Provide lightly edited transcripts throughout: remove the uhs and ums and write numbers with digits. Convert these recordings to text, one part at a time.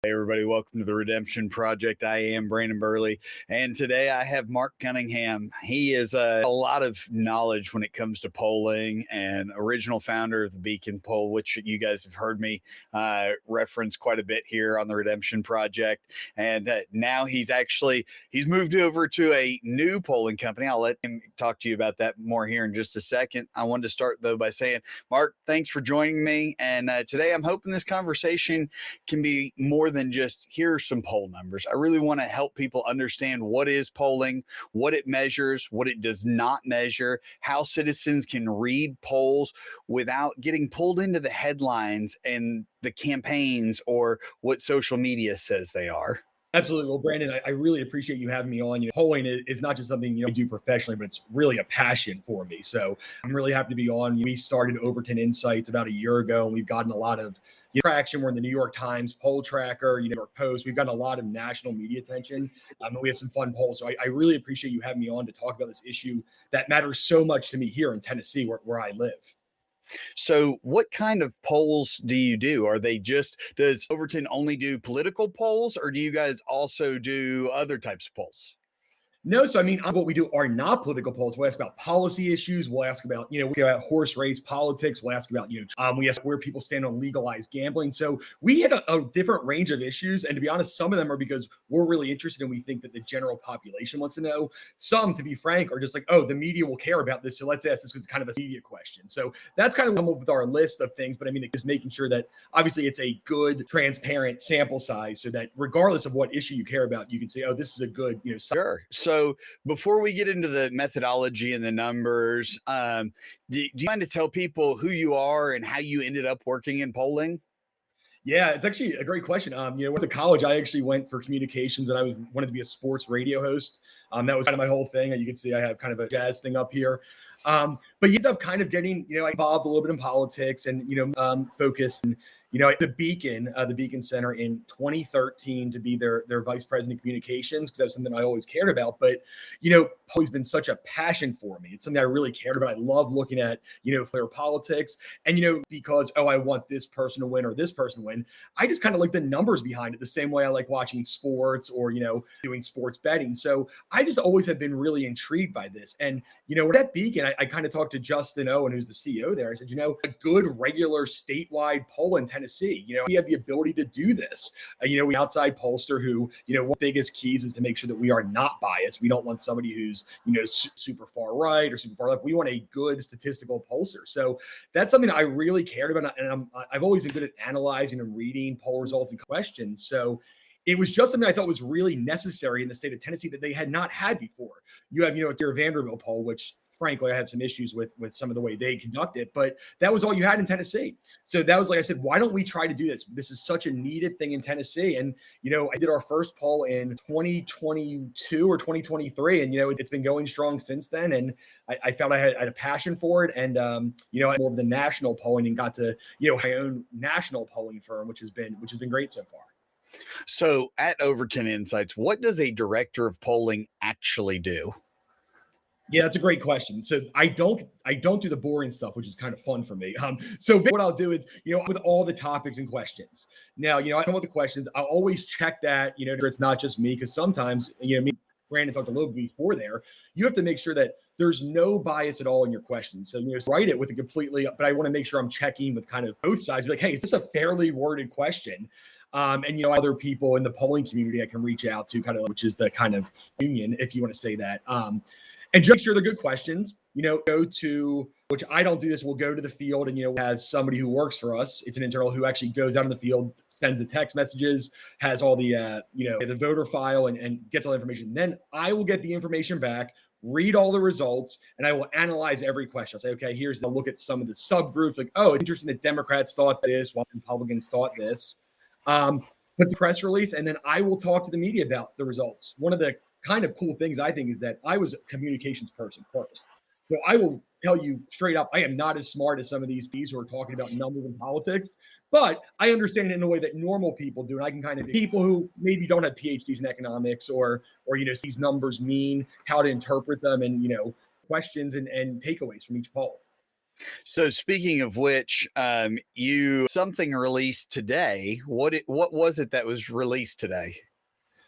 Hey everybody, welcome to the Redemption Project. I am Brandon Burley, and today I have Mark Cunningham. He is a lot of knowledge when it comes to polling and original founder of the Beacon poll, which you guys have heard me reference quite a bit here on the Redemption Project. And now he's moved over to a new polling company. I'll let him talk to you about that more here in just a second. I wanted to start though by saying, Mark, thanks for joining me. And today I'm hoping this conversation can be more than just here's some poll numbers. I really want to help people understand what is polling, what it measures, what it does not measure, how citizens can read polls without getting pulled into the headlines and the campaigns or what social media says they are. Absolutely. Well, Brandon, I really appreciate you having me on. Polling is not just something I do professionally, but it's really a passion for me. So I'm really happy to be on. We started Overton Insights about a year ago, and we've gotten a lot of traction. We're in the New York Times poll tracker, New York Post. We've gotten a lot of national media attention. And we have some fun polls. So I really appreciate you having me on to talk about this issue that matters so much to me here in Tennessee, where I live. So what kind of polls do you do? Does Overton only do political polls, or do you guys also do other types of polls? No, so I mean, what we do are not political polls. We'll ask about policy issues. We'll ask about, we about horse race politics. We'll ask about, we ask where people stand on legalized gambling. So we had a different range of issues. And to be honest, some of them are because we're really interested and we think that the general population wants to know. Some, to be frank, are just like, oh, the media will care about this. So let's ask this because it's kind of a media question. So that's kind of come up with our list of things. But I mean, just making sure that obviously it's a good, transparent sample size so that regardless of what issue you care about, you can say, oh, this is a good, Sure. So before we get into the methodology and the numbers, do you mind to tell people who you are and how you ended up working in polling? Yeah, it's actually a great question. Went to college. I actually went for communications, and I wanted to be a sports radio host. That was kind of my whole thing. You can see I have kind of a jazz thing up here. But you end up kind of getting, involved a little bit in politics and, focused and, at the Beacon Center in 2013 to be their vice president of communications, because that was something I always cared about. But, always been such a passion for me. It's something I really cared about. I love looking at, their politics and, because, I want this person to win or this person to win. I just kind of like the numbers behind it the same way I like watching sports or, doing sports betting. So I just always have been really intrigued by this. And, at Beacon, I kind of talked to Justin Owen, who's the CEO there. I said, a good regular statewide poll in Tennessee, we have the ability to do this. We outside pollster who, one of the biggest keys is to make sure that we are not biased. We don't want somebody who's, super far right or super far left. We want a good statistical pollster. So that's something I really cared about. And I've always been good at analyzing and reading poll results and questions. So it was just something I thought was really necessary in the state of Tennessee that they had not had before. You have, your Vanderbilt poll, which frankly, I have some issues with some of the way they conduct it, but that was all you had in Tennessee. So that was, like I said, why don't we try to do this? This is such a needed thing in Tennessee. And, I did our first poll in 2022 or 2023, and, it's been going strong since then. And I felt I had a passion for it. And, I more of the national polling and got to, my own national polling firm, which has been great so far. So at Overton Insights, what does a director of polling actually do? Yeah, that's a great question. So I don't do the boring stuff, which is kind of fun for me. So what I'll do is, with all the topics and questions. Now, I come with the questions. I'll always check that, it's not just me, because sometimes, me, Brandon talked a little bit before there. You have to make sure that there's no bias at all in your questions. So, write it with a completely, but I want to make sure I'm checking with kind of both sides. Like, hey, is this a fairly worded question? And, other people in the polling community I can reach out to which is the kind of union, if you want to say that. And just make sure they're good questions, go to, which I don't do this. We'll go to the field and, have somebody who works for us. It's an internal who actually goes out in the field, sends the text messages, has all the, the voter file and gets all the information. Then I will get the information back, read all the results, and I will analyze every question. I'll say, okay, here's the look at some of the subgroups. Like, oh, it's interesting that Democrats thought this while Republicans thought this. Put the press release, and then I will talk to the media about the results. One of the kind of cool things I think is that I was a communications person first. So I will tell you straight up, I am not as smart as some of these who are talking about numbers and politics, but I understand it in a way that normal people do. And I can kind of people who maybe don't have PhDs in economics or these numbers mean, how to interpret them and, questions and takeaways from each poll. So speaking of which, you something released today. What was it that was released today?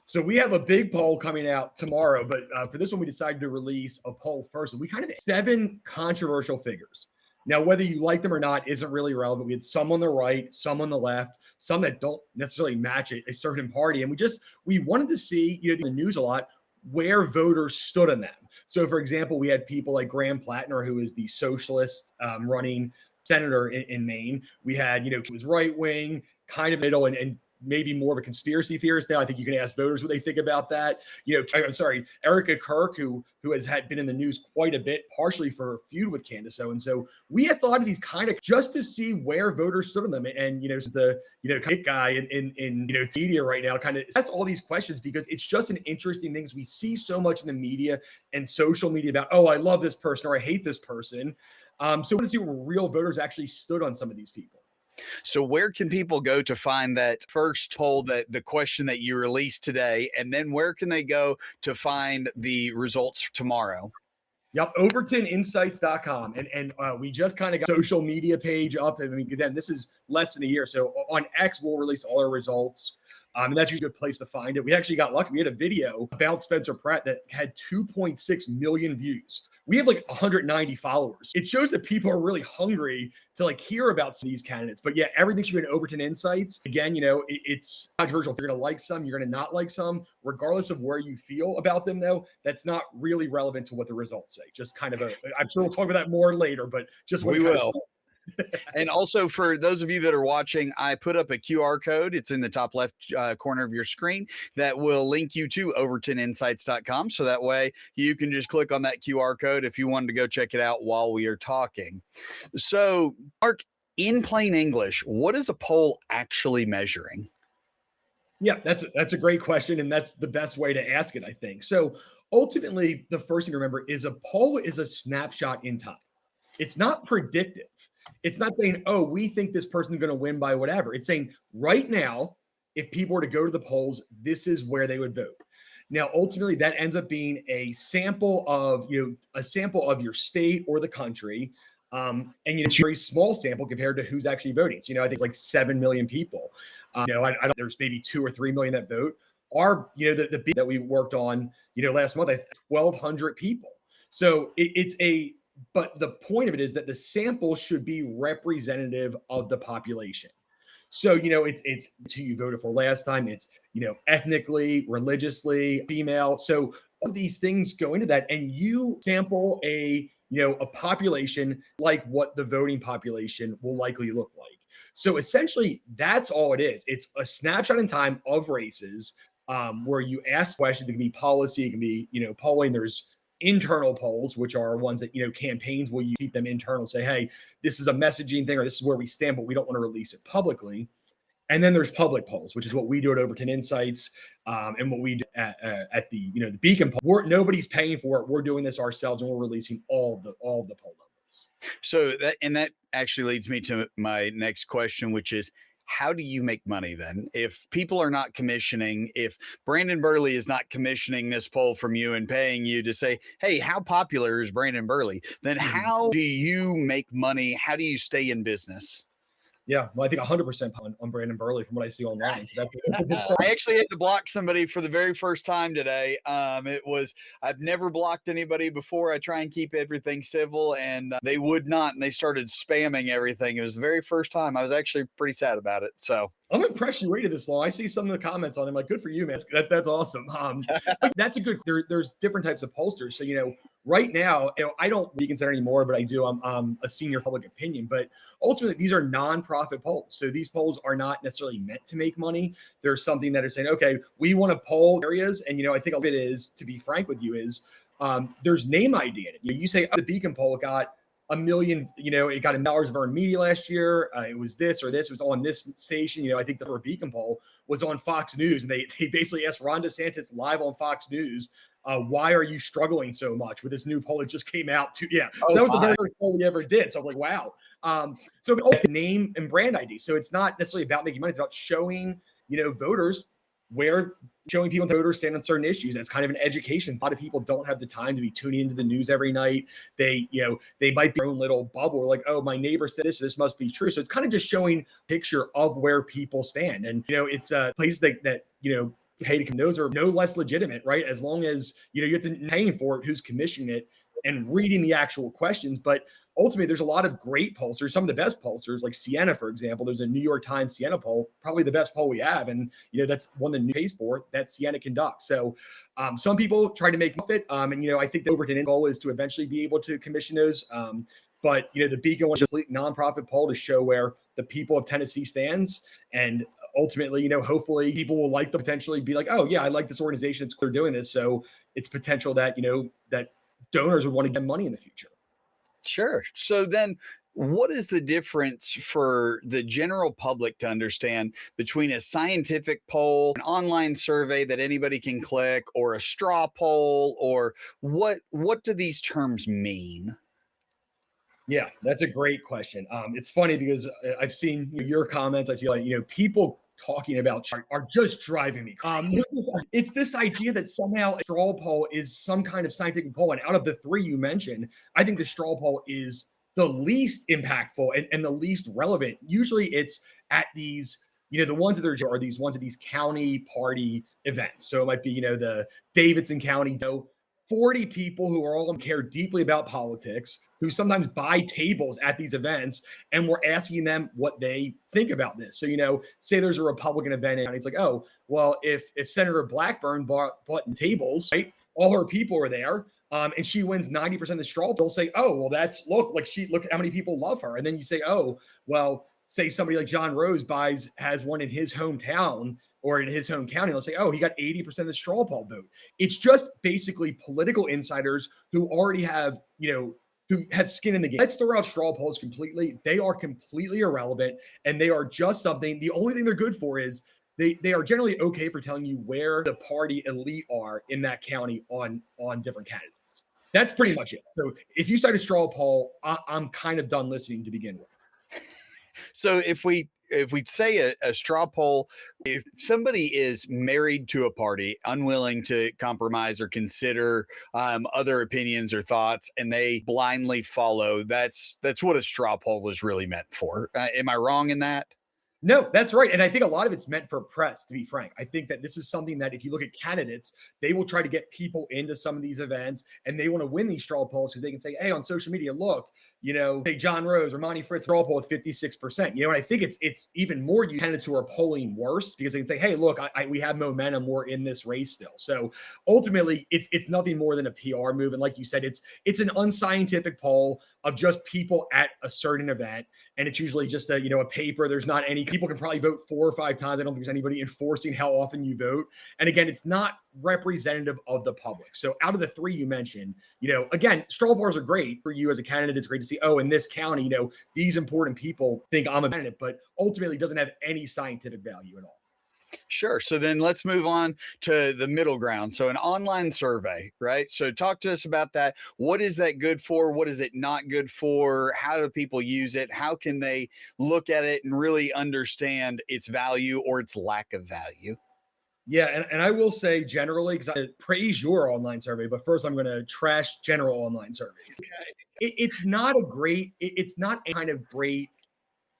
So we have a big poll coming out tomorrow, but for this one, we decided to release a poll first. And we kind of 7 controversial figures. Now, whether you like them or not isn't really relevant. We had some on the right, some on the left, some that don't necessarily match a certain party. And we wanted to see, the news a lot, where voters stood on them. So, for example, we had people like Graham Plattner, who is the socialist running senator in Maine. We had, he was right wing, kind of middle, and maybe more of a conspiracy theorist now. I think you can ask voters what they think about that. I'm sorry, Erica Kirk, who has been in the news quite a bit, partially for a feud with Candace. And so we asked a lot of these kind of just to see where voters stood on them. And the hit guy in media right now kind of ask all these questions because it's just an interesting thing. We see so much in the media and social media about, oh, I love this person or I hate this person. So we want to see where real voters actually stood on some of these people. So where can people go to find that first poll, that the question that you released today, and then where can they go to find the results tomorrow? Yep, overtoninsights.com. And we just kind of got a social media page up. I mean, again, this is less than a year. So on X, we'll release all our results. And that's usually a good place to find it. We actually got lucky. We had a video about Spencer Pratt that had 2.6 million views. We have like 190 followers. It shows that people are really hungry to hear about these candidates. But yeah, everything should be in Overton Insights. Again, it's controversial. If you're going to like some, you're going to not like some, regardless of where you feel about them, though. That's not really relevant to what the results say. Just kind of I'm sure we'll talk about that more later, but just what we will. And also, for those of you that are watching, I put up a QR code. It's in the top left corner of your screen that will link you to overtoninsights.com. So that way you can just click on that QR code if you wanted to go check it out while we are talking. So, Mark, in plain English, what is a poll actually measuring? Yeah, that's a great question. And that's the best way to ask it, I think. So ultimately, the first thing to remember is a poll is a snapshot in time. It's not predictive. It's not saying, oh, we think this person's going to win by whatever. It's saying right now, if people were to go to the polls, this is where they would vote. Now, ultimately, that ends up being a sample of your state or the country. And it's a very small sample compared to who's actually voting. So, I think it's like 7 million people. I don't, there's maybe 2 or 3 million that vote. The that we worked on, last month, I think 1,200 people. So but the point of it is that the sample should be representative of the population. So, it's who you voted for last time. It's, ethnically, religiously, female. So all these things go into that, and you sample a population like what the voting population will likely look like. So essentially, that's all it is. It's a snapshot in time of races where you ask questions. It can be policy, it can be, polling. There's internal polls, which are ones that, campaigns will you keep them internal, say, hey, this is a messaging thing, or this is where we stand, but we don't want to release it publicly. And then there's public polls, which is what we do at Overton Insights, and what we do at the the Beacon poll. Nobody's paying for it. We're doing this ourselves, and we're releasing all the poll numbers. So that actually leads me to my next question, which is, how do you make money then? If people are not commissioning, if Brandon Burley is not commissioning this poll from you and paying you to say, hey, how popular is Brandon Burley? Then how do you make money? How do you stay in business? Yeah, well, I think 100% on Brandon Burley from what I see online. So I actually had to block somebody for the very first time today. I've never blocked anybody before. I try and keep everything civil, and they would not, and they started spamming everything. It was the very first time. I was actually pretty sad about it. So I'm impressed you waited this long. I see some of the comments on them, like, good for you, man. That's awesome. That's a good. There's different types of pollsters. So right now, I don't be considered anymore, but I do. I'm a senior public opinion. But ultimately, these are nonprofit polls. So these polls are not necessarily meant to make money. There's something that are saying, okay, we want to poll areas, and I think a bit is, to be frank with you, is there's name ID in it. You say, oh, the Beacon poll got $1 million, it got $1 million of earned media last year. It was this or this, it was on this station. I think the Beacon poll was on Fox News, and they basically asked Ron DeSantis live on Fox News, why are you struggling so much with this new poll that just came out? So that was the very first poll we ever did. So I'm like, wow. So name and brand ID. So it's not necessarily about making money. It's about showing, voters where showing people voters stand on certain issues as kind of an education. A lot of people don't have the time to be tuning into the news every night. They might be their own little bubble, like, oh, my neighbor said this must be true. So it's kind of just showing a picture of where people stand. And, it's places that pay to come. Those are no less legitimate, right? As long as, you have to paying for it, who's commissioning it and reading the actual questions. But ultimately, there's a lot of great pollsters, some of the best pollsters, like Siena, for example. There's a New York Times Siena poll, probably the best poll we have. And, that's one that news pays for, that Siena conducts. So some people try to make it. And, I think the Overton goal is to eventually be able to commission those. But, the Beacon was a complete nonprofit poll to show where the people of Tennessee stands. And ultimately, hopefully people will potentially be like, oh, yeah, I like this organization. They're doing this. So it's potential that, that donors would want to get money in the future. Sure. So then what is the difference for the general public to understand between a scientific poll, an online survey that anybody can click, or a straw poll, or what do these terms mean? Yeah, that's a great question. It's funny because I've seen your comments. I see people talking about are just driving me. It's this idea that somehow a straw poll is some kind of scientific poll. And out of the three you mentioned, I think the straw poll is the least impactful and the least relevant. Usually it's at these, the ones that are these ones at these county party events. So it might be, the Davidson County, 40 people who are all care deeply about politics, who sometimes buy tables at these events, and we're asking them what they think about this. So, say there's a Republican event and it's like, oh, well, if Senator Blackburn bought tables, right, all her people are there, and she wins 90% of the straw, they'll say, oh, well, look how many people love her. And then you say, oh, well, say somebody like John Rose has one in his hometown or in his home county, they'll say, oh, he got 80% of the straw poll vote. It's just basically political insiders who already have, who have skin in the game. Let's throw out straw polls completely. They are completely irrelevant, and they are just something. The only thing they're good for is they are generally okay for telling you where the party elite are in that county on different candidates. That's pretty much it. So if you start a straw poll, I'm kind of done listening to begin with. So if we say a straw poll, if somebody is married to a party, unwilling to compromise or consider other opinions or thoughts, and they blindly follow, that's what a straw poll is really meant for. Am I wrong in that? No, that's right. And I think a lot of it's meant for press, to be frank. I think that this is something that if you look at candidates, they will try to get people into some of these events, and they want to win these straw polls because they can say, hey, on social media, look, say John Rose or Monty Fritz straw poll with 56%. And I think it's even more candidates who are polling worse because they can say, hey, look, we have momentum. We're in this race still. So ultimately, it's nothing more than a PR move. And like you said, it's an unscientific poll of just people at a certain event. And it's usually just a paper. There's not any, people can probably vote 4 or 5 times. I don't think there's anybody enforcing how often you vote. And again, it's not representative of the public. So out of the three you mentioned, again, straw polls are great for you as a candidate. It's great to see, oh, in this county, these important people think I'm a candidate, but ultimately it doesn't have any scientific value at all. Sure. So then let's move on to the middle ground. So an online survey, right? So talk to us about that. What is that good for? What is it not good for? How do people use it? How can they look at it and really understand its value or its lack of value? Yeah, and I will say generally, because I praise your online survey, but first I'm going to trash general online surveys. It's not it's not a kind of great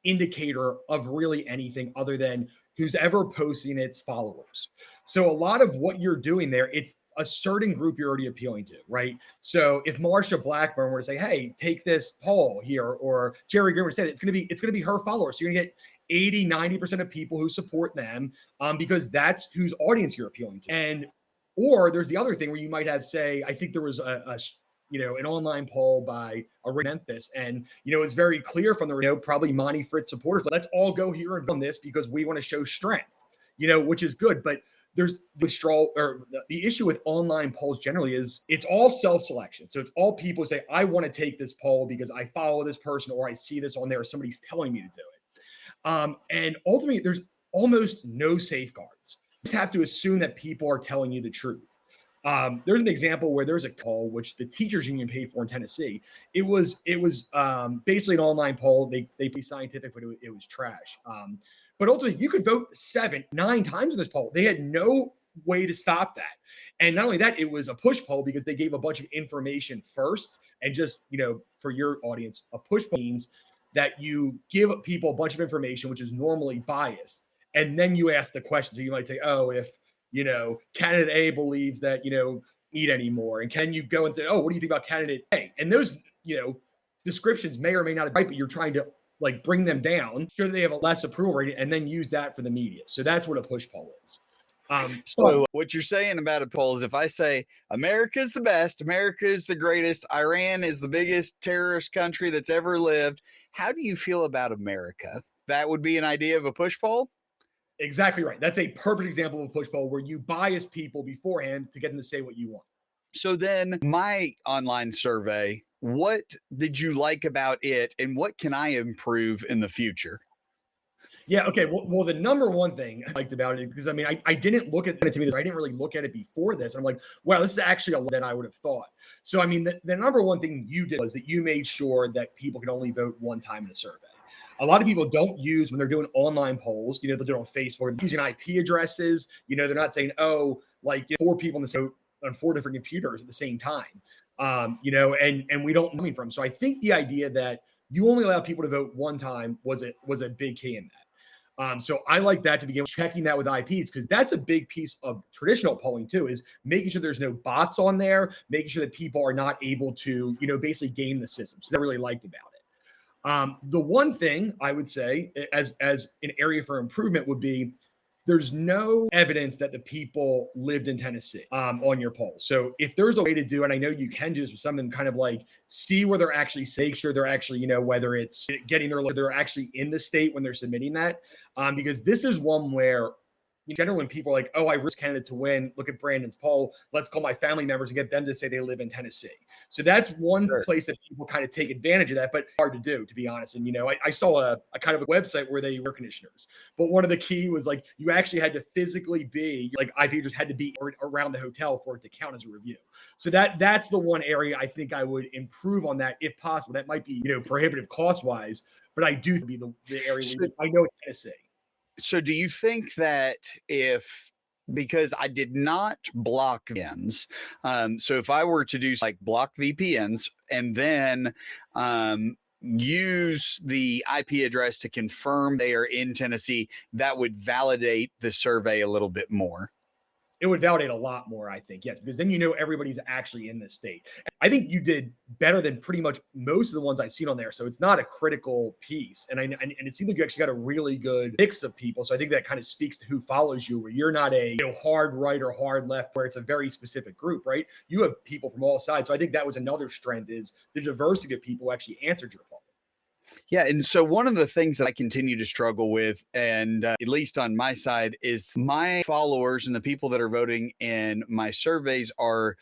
indicator of really anything other than who's ever posting its followers. So a lot of what you're doing there, it's a certain group you're already appealing to, right? So if Marsha Blackburn were to say, hey, take this poll here, or Jerry Green would say it's going to be her followers. So you're going to get 80, 90% of people who support them because that's whose audience you're appealing to. And, or there's the other thing where you might have, say, I think there was an online poll by a Memphis, and it's very clear from the probably Monty Fritz supporters. Let's all go here and on this because we want to show strength, which is good. But there's the issue with online polls generally is it's all self-selection. So it's all people say, I want to take this poll because I follow this person or I see this on there or somebody's telling me to do it. And ultimately, there's almost no safeguards. You just have to assume that people are telling you the truth. There's an example where there's a poll which the teachers union paid for in Tennessee. It was basically an online poll. They be scientific, but it was trash. But ultimately, you could vote 7, 9 times in this poll. They had no way to stop that. And not only that, it was a push poll because they gave a bunch of information first. And just, for your audience, a push poll means that you give people a bunch of information, which is normally biased. And then you ask the question. So you might say, oh, if, candidate A believes that, eat anymore. And can you go and say, oh, what do you think about candidate A? And those, descriptions may or may not be right, but you're trying to bring them down, show that they have a less approval rating, and then use that for the media. So that's what a push poll is. So what you're saying about a poll is if I say America's the best, America is the greatest, Iran is the biggest terrorist country that's ever lived, how do you feel about America? That would be an idea of a push poll? Exactly right. That's a perfect example of a push poll where you bias people beforehand to get them to say what you want. So then my online survey, what did you like about it and what can I improve in the future? Yeah. Okay. Well, the number one thing I liked about it, because I didn't look at it to me. I didn't really look at it before this. I'm like, wow, this is actually a lot than I would have thought. So, the number one thing you did was that you made sure that people can only vote one time in a survey. A lot of people don't use when they're doing online polls, they'll do it on Facebook, using IP addresses. They're not saying, 4 people in the vote on 4 different computers at the same time. And we don't coming from. So I think the idea that you only allow people to vote one time was a big key in that. So I like that to begin with, checking that with IPs, because that's a big piece of traditional polling too, is making sure there's no bots on there, making sure that people are not able to, basically game the system. So I really liked about it. The one thing I would say as an area for improvement would be there's no evidence that the people lived in Tennessee on your poll. So if there's a way to do, and I know you can do this with something kind of see where they're actually, make sure they're actually, whether it's getting they're actually in the state when they're submitting that. Because this is one where in general, when people are like, oh, I risk candidate to win, look at Brandon's poll, let's call my family members and get them to say they live in Tennessee. So that's one place that people kind of take advantage of that, but hard to do, to be honest. And, I saw a kind of a website where they air conditioners, but one of the key was you actually had to physically be IP just had to be around the hotel for it to count as a review. So that's the one area I think I would improve on that if possible. That might be, prohibitive cost wise, but I do be the area where I know it's Tennessee. So do you think that because I did not block VPNs, so if I were to do block VPNs and then use the IP address to confirm they are in Tennessee, that would validate the survey a little bit more? It would validate a lot more, I think, yes, because then everybody's actually in this state. I think you did better than pretty much most of the ones I've seen on there, so it's not a critical piece. And it seems like you actually got a really good mix of people, so I think that kind of speaks to who follows you, where you're not a hard right or hard left, where it's a very specific group, right? You have people from all sides, so I think that was another strength, is the diversity of people who actually answered your poll. Yeah. And so one of the things that I continue to struggle with, and at least on my side, is my followers and the people that are voting in my surveys are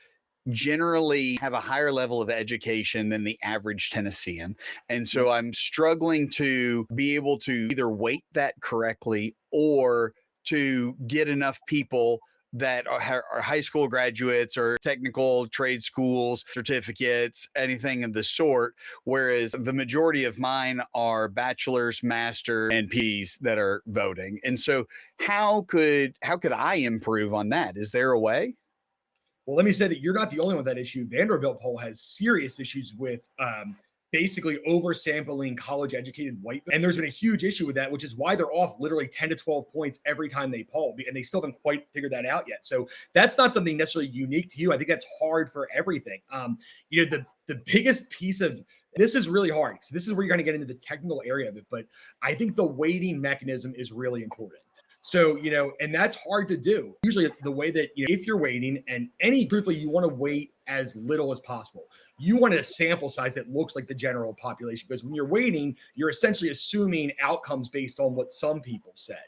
generally have a higher level of education than the average Tennessean. And so I'm struggling to be able to either weight that correctly or to get enough people that are high school graduates or technical trade schools, certificates, anything of the sort. Whereas the majority of mine are bachelor's, master, and Ps that are voting. And so how could I improve on that? Is there a way? Well, let me say that you're not the only one with that issue. Vanderbilt poll has serious issues with basically oversampling college-educated white. And there's been a huge issue with that, which is why they're off literally 10 to 12 points every time they poll. And they still haven't quite figured that out yet. So that's not something necessarily unique to you. I think that's hard for everything. The biggest piece of this is really hard. So this is where you're going to get into the technical area of it. But I think the weighting mechanism is really important. So, and that's hard to do. Usually the way that, if you're waiting truthfully, you want to wait as little as possible. You want a sample size that looks like the general population, because when you're waiting, you're essentially assuming outcomes based on what some people said.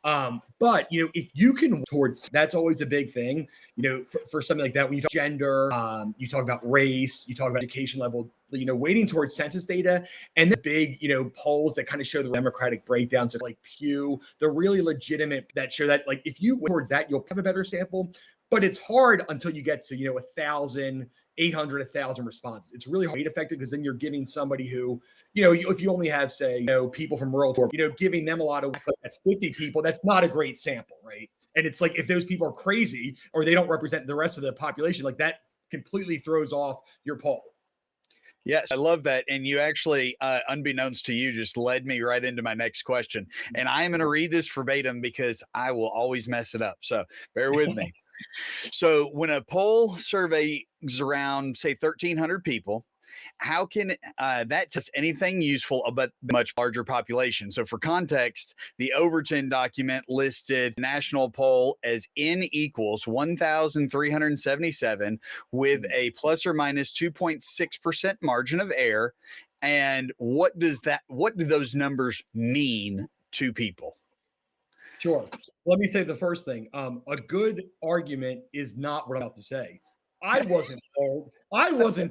But, if you can towards, that's always a big thing, for something like that, when you talk gender, you talk about race, you talk about education level, waiting towards census data, and the big, polls that kind of show the demographic breakdown. So Pew, the really legitimate that show that, if you wait towards that, you'll have a better sample. But it's hard until you get to, 1,000, 800, 1,000 responses. It's really hard effective because then you're giving somebody who, if you only have, say, people from rural, giving them a lot of, that's 50 people, that's not a great sample, right? And it's like, if those people are crazy or they don't represent the rest of the population, like that completely throws off your poll. Yes, I love that. And you actually, unbeknownst to you, just led me right into my next question. And I am going to read this verbatim because I will always mess it up. So bear with me. So when a poll surveys around, say, 1,300 people, how can that test anything useful about the much larger population? So for context, the Overton document listed national poll as N equals 1,377 with a plus or minus 2.6% margin of error. And what do those numbers mean to people? Sure. Let me say the first thing. A good argument is not what I'm about to say. I wasn't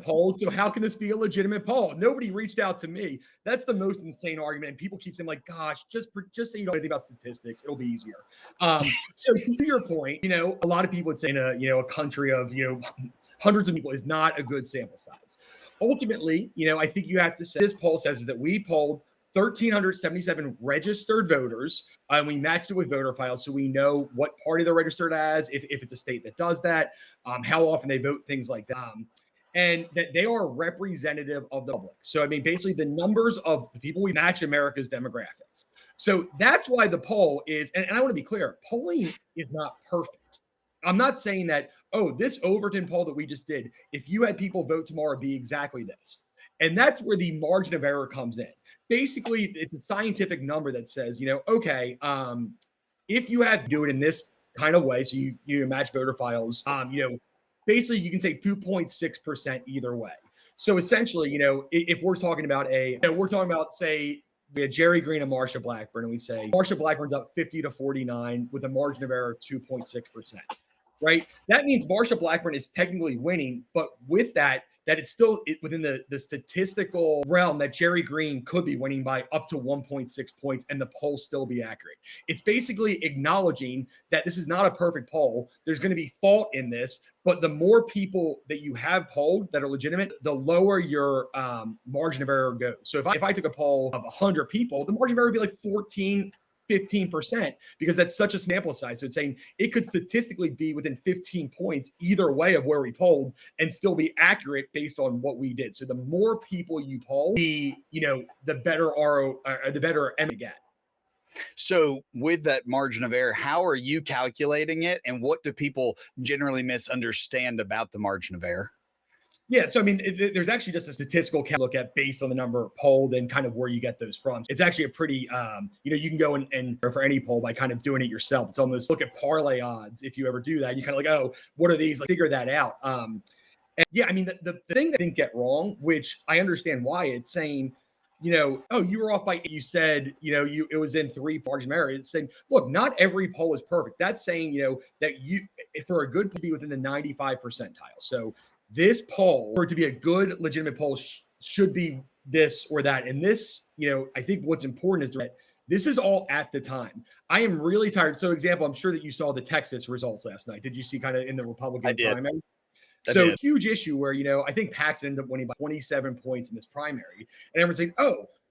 polled. So how can this be a legitimate poll? Nobody reached out to me. That's the most insane argument. And people keep saying, like, gosh, just say you don't know anything about statistics, it'll be easier. So to your point, a lot of people would say in a country of hundreds of people is not a good sample size. Ultimately, I think you have to say this poll says that we polled 1,377 registered voters, and we matched it with voter files so we know what party they're registered as, if it's a state that does that, how often they vote, things like that, and that they are representative of the public. So, basically the numbers of the people we match America's demographics. So that's why the poll is, and I want to be clear, polling is not perfect. I'm not saying that, this Overton poll that we just did, if you had people vote tomorrow, it'd be exactly this. And that's where the margin of error comes in. Basically, it's a scientific number that says, if you have to do it in this kind of way, so you match voter files, basically you can say 2.6% either way. So essentially, if we're talking about say we had Jerry Green and Marsha Blackburn, and we say Marsha Blackburn's up 50-49 with a margin of error of 2.6%, right? That means Marsha Blackburn is technically winning, but with that it's still within the statistical realm that Jerry Green could be winning by up to 1.6 points and the poll still be accurate. It's basically acknowledging that this is not a perfect poll. There's going to be fault in this, but the more people that you have polled that are legitimate, the lower your margin of error goes. So if I took a poll of 100 people, the margin of error would be like 15%, because that's such a sample size. So it's saying it could statistically be within 15 points either way of where we polled and still be accurate based on what we did. So the more people you poll, the better the better M you get. So with that margin of error, how are you calculating it, and what do people generally misunderstand about the margin of error? Yeah, so there's actually just a statistical count look at based on the number polled and kind of where you get those from. It's actually a pretty, you can go and for any poll by kind of doing it yourself. It's almost look at parlay odds. If you ever do that, you kind of like, what are these? Like, figure that out. And yeah, the thing that I didn't get wrong, which I understand why, it's saying, you were off by, you said, it was in 3 margin of error. It's saying, look, not every poll is perfect. That's saying, that for a good poll, be within the 95 percentile. So this poll, for it to be a good, legitimate poll, should be this or that. And this, I think what's important is that this is all at the time. I am really tired. So, example, I'm sure that you saw the Texas results last night. Did you see kind of in the Republican primary? So huge issue where, I think Paxton ended up winning by 27 points in this primary. And everyone's saying,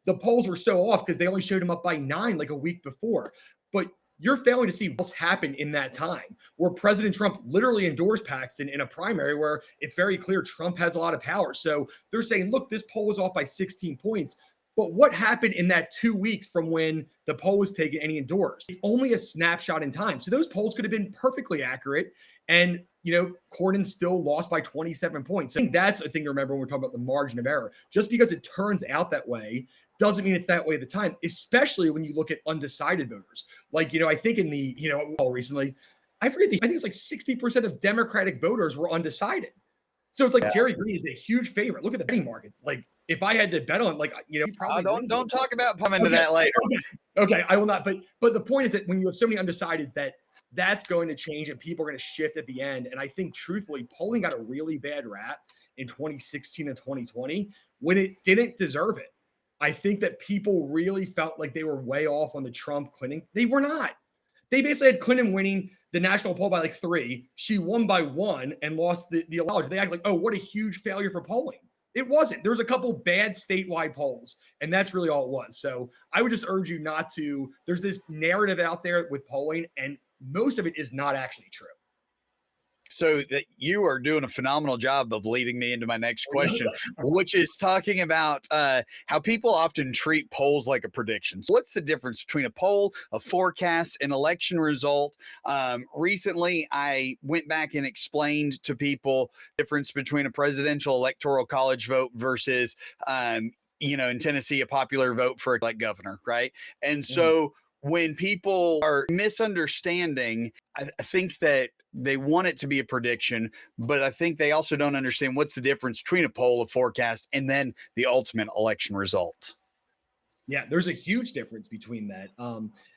the polls were so off because they only showed him up by 9 like a week before. But you're failing to see what's happened in that time where President Trump literally endorsed Paxton in a primary where it's very clear Trump has a lot of power. So they're saying, look, this poll was off by 16 points. But what happened in that 2 weeks from when the poll was taken and he endorsed? It's only a snapshot in time. So those polls could have been perfectly accurate. And, Corden still lost by 27 points. So I think that's a thing to remember when we're talking about the margin of error. Just because it turns out that way doesn't mean it's that way at the time, especially when you look at undecided voters. Like, I think in the, poll recently, I think it's like 60% of Democratic voters were undecided. So it's like Jerry Green is a huge favorite. Look at the betting markets. Like, if I had to bet on, probably don't talk about coming to that later. Okay, I will not. But the point is that when you have so many undecideds, that's going to change and people are going to shift at the end. And I think, truthfully, polling got a really bad rap in 2016 and 2020 when it didn't deserve it. I think that people really felt like they were way off on the Trump Clinton. They were not. They basically had Clinton winning the national poll by like 3. She won by 1 and lost the election. They act like, oh, what a huge failure for polling. It wasn't. There was a couple bad statewide polls, and that's really all it was. So I would just urge you not to. There's this narrative out there with polling, and most of it is not actually true. So that you are doing a phenomenal job of leading me into my next question, which is talking about how people often treat polls like a prediction. So what's the difference between a poll, a forecast, an election result? Recently, I went back and explained to people the difference between a presidential electoral college vote versus, in Tennessee, a popular vote for like governor, right? And so when people are misunderstanding, I think that they want it to be a prediction, but I think they also don't understand what's the difference between a poll, a forecast, and then the ultimate election result. Yeah, there's a huge difference between that.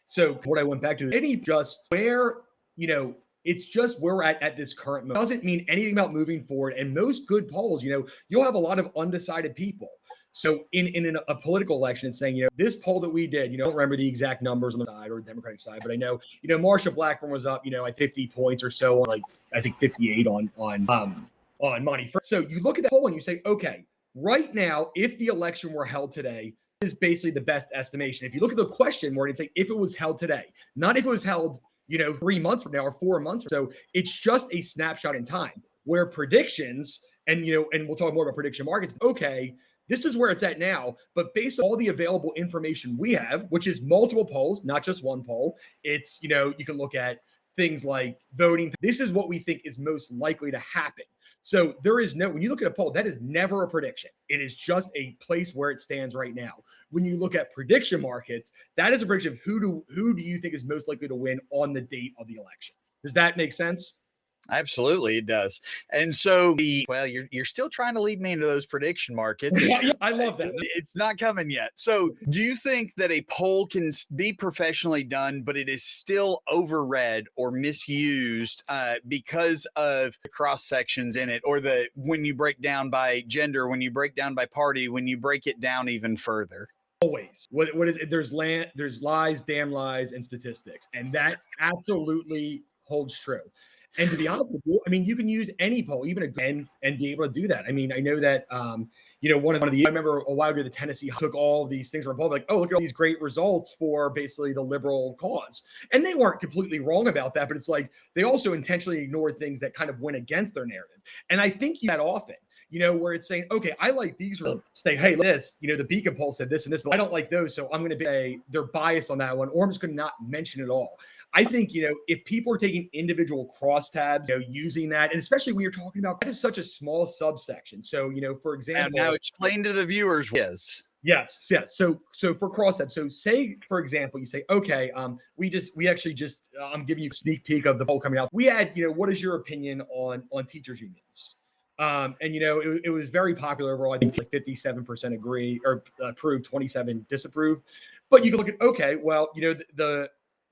So what I went back to, any just where, it's just where we're at this current moment. It doesn't mean anything about moving forward. And most good polls, you'll have a lot of undecided people. So in a political election, it's saying, this poll that we did, I don't remember the exact numbers on the side or the Democratic side, but I know, Marsha Blackburn was up, at 50 points or so, on like I think 58 on Monty. So you look at the poll and you say, okay, right now, if the election were held today, is basically the best estimation. If you look at the question where it's like, if it was held today, not if it was held, 3 months from now or 4 months or so, it's just a snapshot in time. Where predictions, and we'll talk more about prediction markets. Okay, this is where it's at now, but based on all the available information we have, which is multiple polls, not just one poll, it's, you can look at things like voting. This is what we think is most likely to happen. So there is when you look at a poll, that is never a prediction. It is just a place where it stands right now. When you look at prediction markets, that is a prediction of who do you think is most likely to win on the date of the election. Does that make sense? Absolutely, it does. And so you're still trying to lead me into those prediction markets. Yeah, I love that. It's not coming yet. So do you think that a poll can be professionally done, but it is still overread or misused because of the cross sections in it, or when you break down by gender, when you break down by party, when you break it down even further? Always. What is it? There's lies, damn lies, and statistics. And that absolutely holds true. And to be honest with you, I mean, you can use any poll, even again, and be able to do that. I mean, I know that, I remember a while ago, the Tennessee took all these things from poll, like, oh, look at all these great results for basically the liberal cause. And they weren't completely wrong about that, but it's like, they also intentionally ignored things that kind of went against their narrative. And I think that often, where it's saying, okay, I like these results. Say, hey, this, the Beacon poll said this and this, but I don't like those. So I'm going to say they're biased on that one, or I'm just going to not mention it all. I think, if people are taking individual crosstabs, using that, and especially when you're talking about, that is such a small subsection. So, for example, now explain to the viewers what is. Yes. So for crosstabs, so say, for example, you say, okay, we actually just, I'm giving you a sneak peek of the poll coming out. We had, what is your opinion on teachers unions? And it was very popular overall. I think like 57% agree or approved, 27 disapprove. But you can look at, okay, well,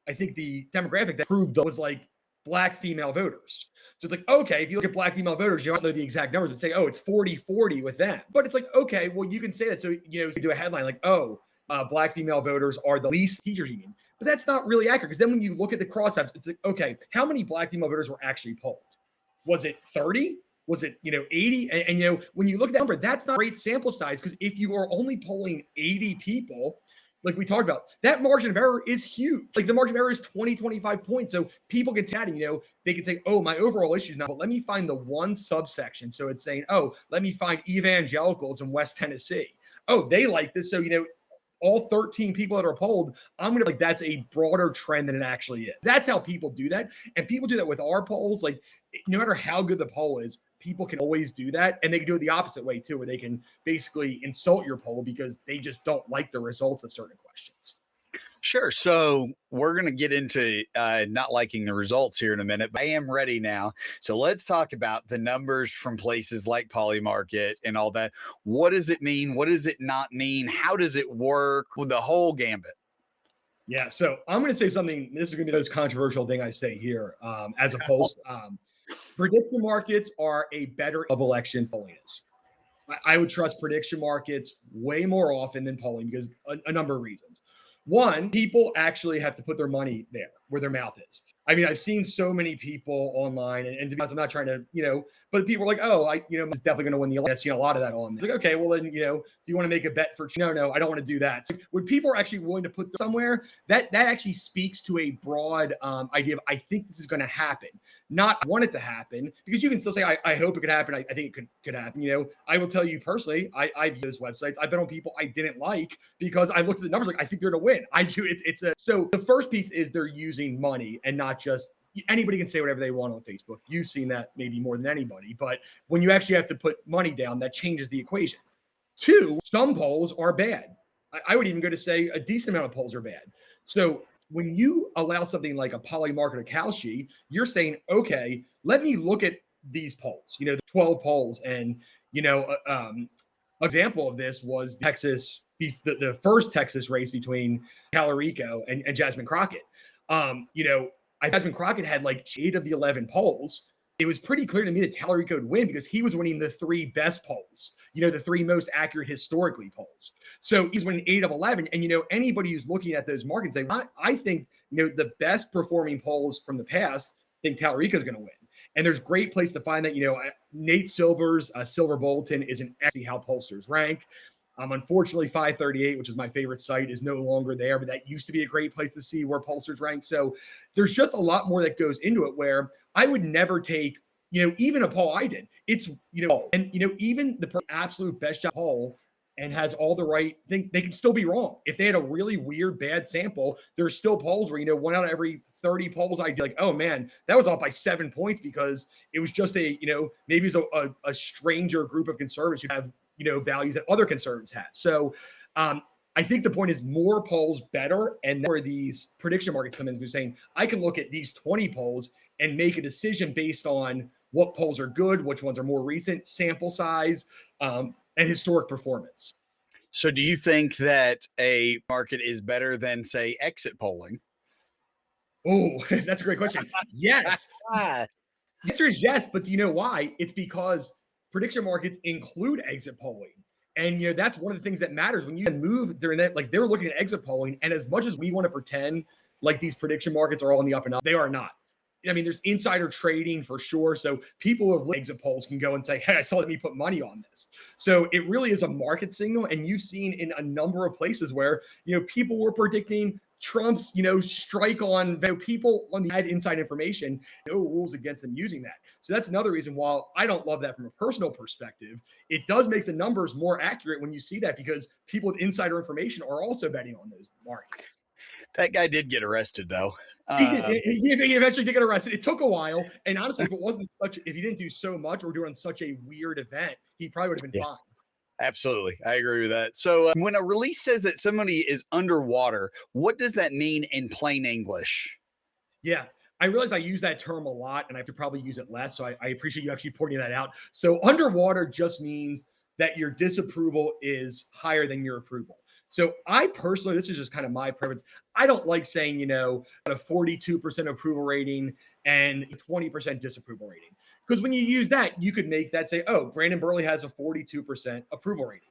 I think the demographic that approved was like Black female voters. So it's like, okay, if you look at Black female voters, you don't know the exact numbers, but say, oh, it's 40-40 with them. But it's like, okay, well, you can say that. So, you do a headline like, oh, Black female voters are the least teachers union. But that's not really accurate, because then when you look at the crosstabs, it's like, okay, how many Black female voters were actually polled? Was it 30? Was it, 80? And when you look at that number, that's not a great sample size, because if you are only polling 80 people, like we talked about, that margin of error is huge. Like the margin of error is 20, 25 points. So people get that, and, they can say, oh, my overall issue is not, but let me find the one subsection. So it's saying, oh, let me find evangelicals in West Tennessee. Oh, they like this. So, all 13 people that are polled, I'm going to that's a broader trend than it actually is. That's how people do that. And people do that with our polls. Like, no matter how good the poll is, people can always do that. And they can do it the opposite way too, where they can basically insult your poll because they just don't like the results of certain questions. Sure. So we're going to get into not liking the results here in a minute, but I am ready now. So let's talk about the numbers from places like Polymarket and all that. What does it mean? What does it not mean? How does it work? The whole gambit. Yeah. So I'm going to say something. This is going to be the most controversial thing I say here as a post. Prediction markets are a better of elections than polling is. I would trust prediction markets way more often than polling because a number of reasons. One, people actually have to put their money there where their mouth is. I mean, I've seen so many people online, and to be honest, I'm not trying to, but people are like, oh, is definitely going to win the election. I've seen a lot of that on. It's like, okay, well then, do you want to make a bet for? No, I don't want to do that. So when people are actually willing to put somewhere, that actually speaks to a broad idea of I think this is going to happen, not I want it to happen, because you can still say I hope it could happen. I think it could happen. I will tell you personally, I've used websites. I've bet on people I didn't like because I looked at the numbers like I think they're going to win. I do. So the first piece is they're using money and not just anybody can say whatever they want on Facebook. You've seen that maybe more than anybody, but when you actually have to put money down, that changes the equation. Two, some polls are bad. I would even go to say a decent amount of polls are bad. So when you allow something like a poly market or Kalshi, you're saying, okay, let me look at these polls, the 12 polls. And, example of this was the first Texas race between Tallarico and Jasmine Crockett. Jasmine Crockett had like 8 of the 11 polls. It was pretty clear to me that Tallarico would win because he was winning the 3 best polls, the 3 most accurate historically polls. So he's winning 8 of 11. And, anybody who's looking at those markets, I think, the best performing polls from the past think Tallarico is going to win. And there's great place to find that, Nate Silver's Silver Bulletin is an actually how pollsters rank. Unfortunately, 538, which is my favorite site, is no longer there, but that used to be a great place to see where pollsters rank. So there's just a lot more that goes into it where I would never take, even a poll I did. It's, and, even the absolute best job poll and has all the right things, they can still be wrong. If they had a really weird, bad sample, there's still polls where, 1 out of every 30 polls I'd be like, oh man, that was off by 7 points because it was just maybe it's a stranger group of conservatives who have, values that other conservatives had. So I think the point is more polls better. And where these prediction markets come in, we're saying I can look at these 20 polls and make a decision based on what polls are good, which ones are more recent, sample size, and historic performance. So do you think that a market is better than, say, exit polling? Oh, that's a great question. Yes. The answer is yes, but do you know why? It's because prediction markets include exit polling. And, that's one of the things that matters when you move during that, like they're looking at exit polling. And as much as we want to pretend like these prediction markets are all in the up and up, they are not. I mean, there's insider trading for sure. So people who have exit polls can go and say, hey, I saw let me put money on this. So it really is a market signal. And you've seen in a number of places where, people were predicting Trump's, strike on people on the had inside information, no rules against them using that. So that's another reason why I don't love that from a personal perspective. It does make the numbers more accurate when you see that because people with insider information are also betting on those markets. That guy did get arrested, though. He eventually did get arrested. It took a while. And honestly, if he didn't do so much or do it on such a weird event, he probably would have been fine. Absolutely. I agree with that. So when a release says that somebody is underwater, what does that mean in plain English? Yeah. I realize I use that term a lot and I have to probably use it less. So I appreciate you actually pointing that out. So underwater just means that your disapproval is higher than your approval. So I personally, this is just kind of my preference. I don't like saying, a 42% approval rating and 20% disapproval rating. Because when you use that, you could make that say, oh, Brandon Burley has a 42% approval rating.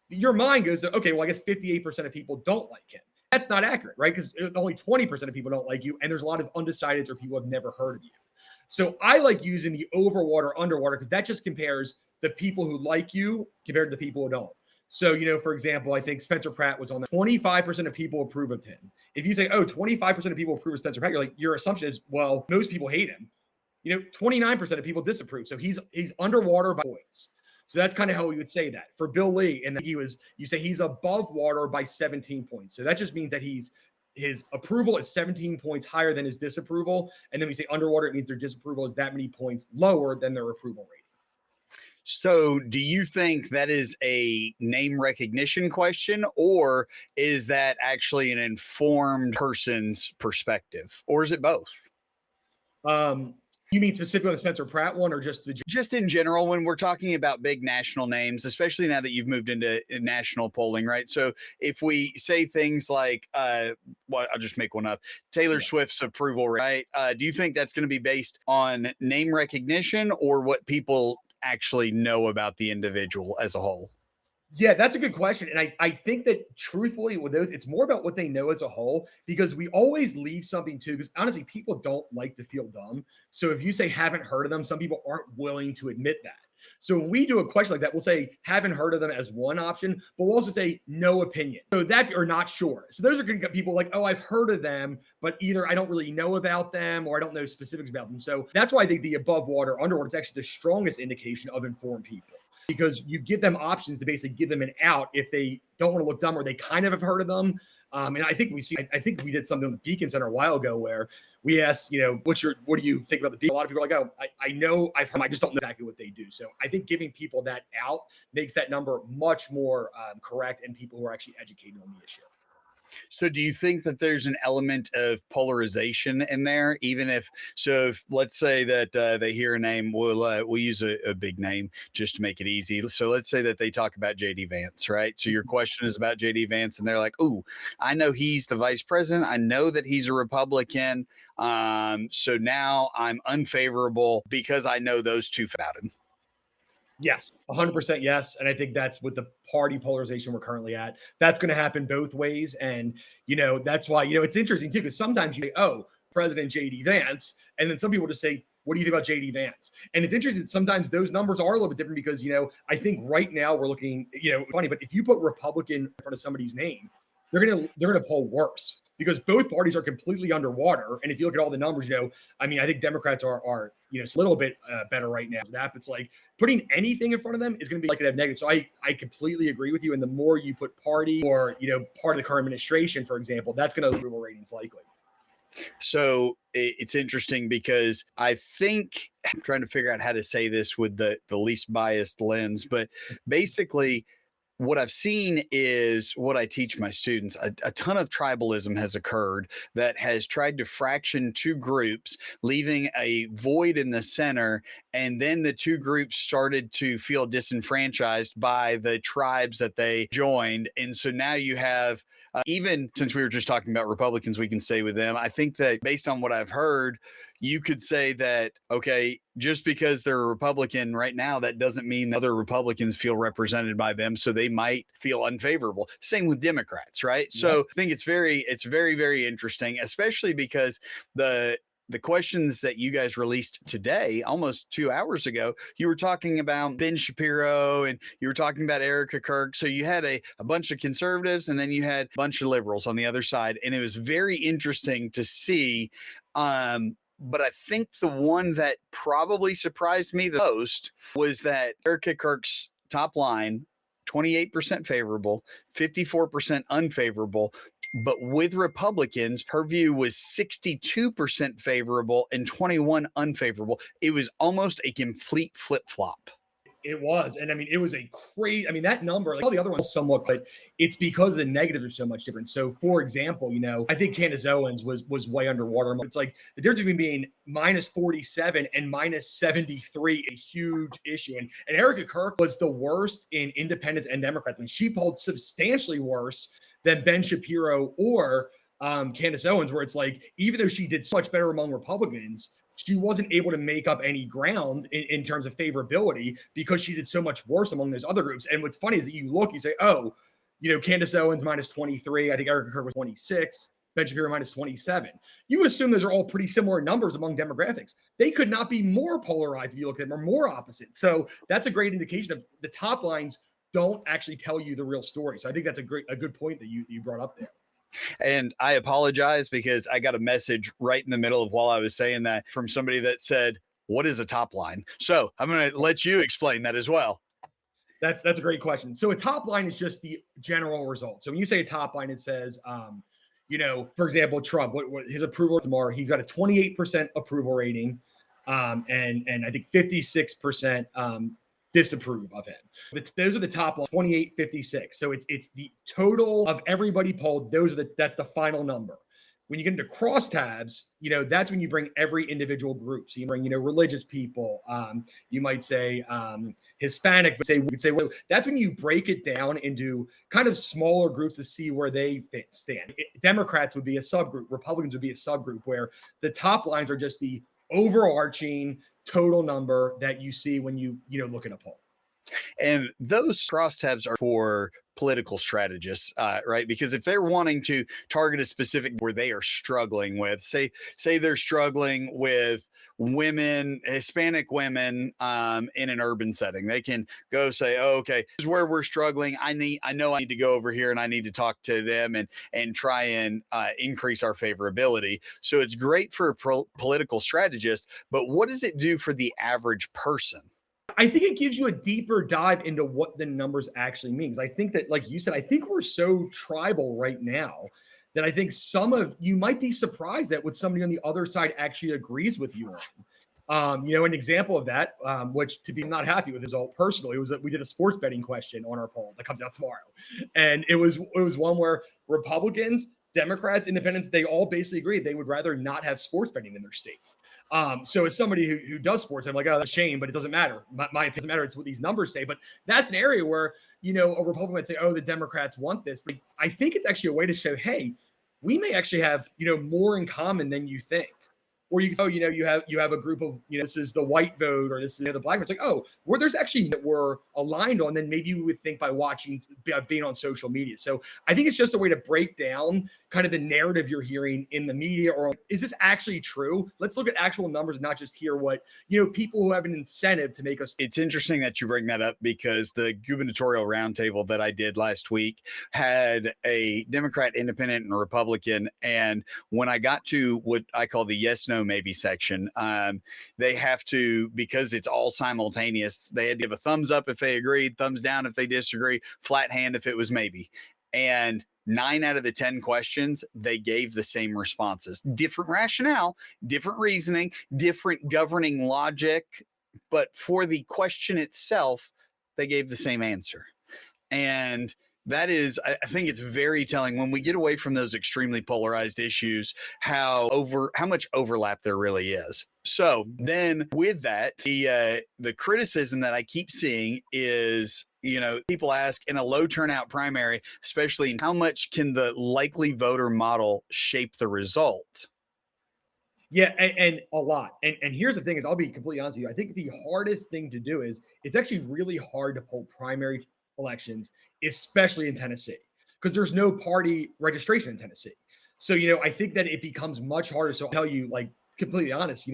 Your mind goes to, okay, well, I guess 58% of people don't like him. That's not accurate, right? Because only 20% of people don't like you. And there's a lot of undecideds or people who have never heard of you. So I like using the overwater, underwater, because that just compares the people who like you compared to the people who don't. So, for example, I think Spencer Pratt was on that. 25% of people approve of him. If you say, oh, 25% of people approve of Spencer Pratt, you're like, your assumption is, well, most people hate him. 29% of people disapprove. So he's underwater by points. So that's kind of how we would say that. For Bill Lee, and you say he's above water by 17 points. So that just means that his approval is 17 points higher than his disapproval. And then we say underwater, it means their disapproval is that many points lower than their approval rating. So do you think that is a name recognition question, or is that actually an informed person's perspective, or is it both? You mean specifically the Spencer Pratt one, or just in general when we're talking about big national names, especially now that you've moved into national polling, right? So if we say things like, I'll just make one up, Taylor Swift's approval rate, right? Do you think that's going to be based on name recognition or what people actually know about the individual as a whole? Yeah, that's a good question. And I think that truthfully with those, it's more about what they know as a whole, because we always leave something too, because honestly, people don't like to feel dumb. So if you say haven't heard of them, some people aren't willing to admit that. So when we do a question like that, we'll say haven't heard of them as one option, but we'll also say no opinion. So that or not sure. So those are going to get people like, oh, I've heard of them, but either I don't really know about them or I don't know specifics about them. So that's why I think the above water, underwater is actually the strongest indication of informed people, because you give them options to basically give them an out if they don't want to look dumb or they kind of have heard of them. And I think I think we did something on the Beacon Center a while ago where we asked, what do you think about the Beacon? A lot of people are like, oh, I know I've heard, I just don't know exactly what they do. So I think giving people that out makes that number much more correct and people who are actually educated on the issue. So do you think that there's an element of polarization in there, even if let's say that they hear a name, we'll use a big name just to make it easy. So let's say that they talk about JD Vance, right? So your question is about JD Vance and they're like, "Ooh, I know he's the vice president. I know that he's a Republican. So now I'm unfavorable because I know those two about him." Yes, 100% yes. And I think that's with the party polarization we're currently at. That's going to happen both ways. And, that's why, it's interesting too, because sometimes you say, oh, President JD Vance. And then some people just say, what do you think about JD Vance? And it's interesting. Sometimes those numbers are a little bit different because, I think right now we're looking, funny, but if you put Republican in front of somebody's name, they're going to poll worse because both parties are completely underwater. And if you look at all the numbers, I think Democrats are a little bit better right now. That it's like putting anything in front of them is going to be like a negative. So I completely agree with you. And the more you put party or, part of the current administration, for example, that's going to approval ratings likely. So it's interesting because I think I'm trying to figure out how to say this with the least biased lens, but basically what I've seen is what I teach my students. A ton of tribalism has occurred that has tried to fraction two groups, leaving a void in the center. And then the two groups started to feel disenfranchised by the tribes that they joined. And so now you have, even since we were just talking about Republicans, we can say with them, I think that based on what I've heard, you could say that, okay, just because they're a Republican right now, that doesn't mean that other Republicans feel represented by them. So they might feel unfavorable. Same with Democrats, right? Yeah. So I think it's very, very interesting, especially because the questions that you guys released today, almost 2 hours ago, you were talking about Ben Shapiro and you were talking about Erica Kirk. So you had a bunch of conservatives and then you had a bunch of liberals on the other side. And it was very interesting to see. But I think the one that probably surprised me the most was that Erica Kirk's top line, 28% favorable, 54% unfavorable. But with Republicans, her view was 62% favorable and 21 unfavorable. It was almost a complete flip-flop. It was. And it was a crazy, that number, like all the other ones somewhat, but it's because the negatives are so much different. So for example, I think Candace Owens was way underwater. It's like the difference between being minus 47 and minus 73, a huge issue. And Erica Kirk was the worst in independents and Democrats. She polled substantially worse than Ben Shapiro or Candace Owens, where it's like, even though she did so much better among Republicans, she wasn't able to make up any ground in terms of favorability because she did so much worse among those other groups. And what's funny is that you say, oh, Candace Owens minus 23. I think Erica Kirk was 26. Ben Shapiro minus 27. You assume those are all pretty similar numbers among demographics. They could not be more polarized if you look at them or more opposite. So that's a great indication of the top lines don't actually tell you the real story. So I think that's a good point that you brought up there. And I apologize because I got a message right in the middle of while I was saying that from somebody that said, what is a top line? So I'm going to let you explain that as well. That's a great question. So a top line is just the general result. So when you say a top line, it says, for example, Trump, what his approval tomorrow, he's got a 28% approval rating. And I think 56% disapprove of him. Those are the top 28, 56. So it's the total of everybody polled. That's the final number. When you get into crosstabs, that's when you bring every individual group. So you bring, religious people. You might say Hispanic. Well, that's when you break it down into kind of smaller groups to see where they stand. Democrats would be a subgroup. Republicans would be a subgroup where the top lines are just the overarching total number that you see when you look at a poll. And those crosstabs are for political strategists, right? Because if they're wanting to target a specific where they are struggling with, say they're struggling with women, Hispanic women, in an urban setting, they can go say, "Oh, okay, this is where we're struggling. I know I need to go over here and I need to talk to them and try and increase our favorability." So it's great for a political strategist, but what does it do for the average person? I think it gives you a deeper dive into what the numbers actually mean. 'Cause I think that, like you said, I think we're so tribal right now that I think some of you might be surprised that what somebody on the other side actually agrees with you on. An example of that, which to be not happy with the result personally, was that we did a sports betting question on our poll that comes out tomorrow, and it was one where Republicans, Democrats, Independents, they all basically agreed they would rather not have sports betting in their state. So as somebody who does sports, I'm like, oh, that's a shame, but it doesn't matter. My opinion doesn't matter. It's what these numbers say. But that's an area where, a Republican would say, oh, the Democrats want this. But I think it's actually a way to show, hey, we may actually have, more in common than you think. Or you have a group of, this is the white vote or this is the black vote. It's like, oh, where there's actually that we're aligned on, then maybe you would think by being on social media. So I think it's just a way to break down kind of the narrative you're hearing in the media, or is this actually true? Let's look at actual numbers and not just hear what, people who have an incentive to make us. It's interesting that you bring that up because the gubernatorial roundtable that I did last week had a Democrat, Independent, and a Republican. And when I got to what I call the yes, no, maybe section, they have to, because it's all simultaneous, they had to give a thumbs up if they agreed, thumbs down if they disagree, flat hand if it was maybe. And 9 out of the 10 questions, they gave the same responses. Different rationale, different reasoning, different governing logic. But for the question itself, they gave the same answer. And that is, I think it's very telling when we get away from those extremely polarized issues, how much overlap there really is. So then with that, the criticism that I keep seeing is, people ask in a low turnout primary, especially, how much can the likely voter model shape the result? Yeah, and a lot. And here's the thing is, I'll be completely honest with you. I think the hardest thing to do is it's actually really hard to pull primary elections, especially in Tennessee, because there's no party registration in Tennessee. So, I think that it becomes much harder. So I'll tell you, like, completely honest,